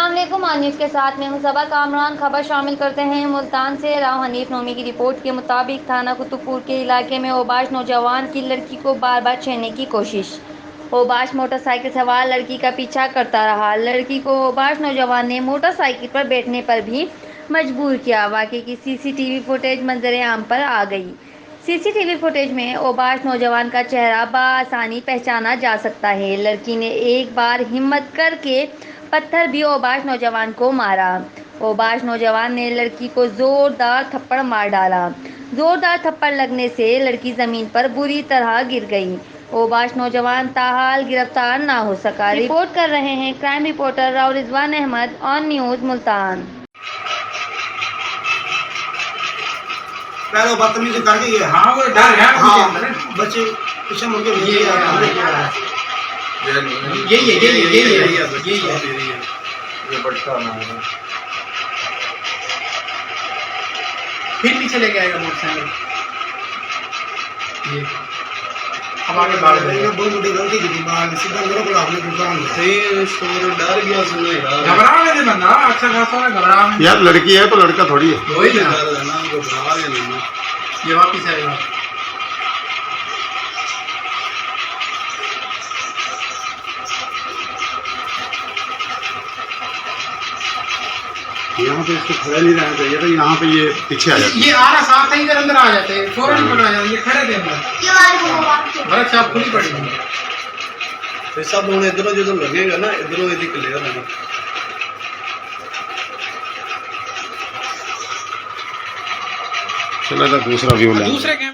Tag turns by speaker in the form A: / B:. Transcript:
A: अस्सलामुअलैकुम न्यूज़ के साथ मैं हूं सबा कामरान। खबर शामिल करते हैं मुल्तान से। राव हनीफ नोमी की रिपोर्ट के मुताबिक थाना कुतुबपुर के इलाके में ओबाश नौजवान की लड़की को बार बार छेड़ने की कोशिश। ओबाश मोटरसाइकिल सवार लड़की का पीछा करता रहा। लड़की को ओबाश नौजवान ने मोटरसाइकिल पर बैठने पर भी मजबूर किया। वाकई की सीसीटीवी फुटेज मंजर आम पर आ गई। सीसीटीवी फुटेज में ओबाश नौजवान का चेहरा बआसानी पहचाना जा सकता है। लड़की ने एक बार हिम्मत करके पत्थर भी ओबाश नौजवान को मारा। ओबाश नौजवान ने लड़की को जोरदार थप्पड़ मार डाला। जोरदार थप्पड़ लगने से लड़की जमीन पर बुरी तरह गिर गई। ओबाश नौजवान ताहाल गिरफ्तार ना हो सका। रिपोर्ट कर रहे हैं crime reporter Rao Rizwan Ahmed on news Multan.
B: पहले बदतमीजी कर गई है।
C: हाँ वो डर है।
B: हाँ बच्चे पीछे मुड़ के
C: यही है
D: ये पटका मारा
C: फिर पीछे लेके आएगा मोटरसाइकिल। ये अब आगे भाग रहे हैं।
B: बहुत बड़ी गलती की थी। बाहर सीधा मेरे को आपने दुकान
D: सही शोर डर गया सुनो यार।
C: घबरा गए थे बंदा अच्छा खासा घबरा में।
D: यार लड़की है तो लड़का थोड़ी है।
C: वही ना
D: डर है ना घबरा गए ना।
C: ये वापिस आएगा।
D: यहाँ पे इसको खड़ा नहीं रहना चाहिए था। यहाँ पे ये पीछे आ जाते।
C: ये आ रहा साथ ही इधर अंदर आ जाते हैं। फौरन पकड़ा जाता। ये खड़े थे अंदर। भरत साहब खुली पड़ी थी।
D: तो सब होने इधरों जो लगेगा ना इधरों यदि क्लियर है। चलेगा दूसरा व्यू
C: दूसरे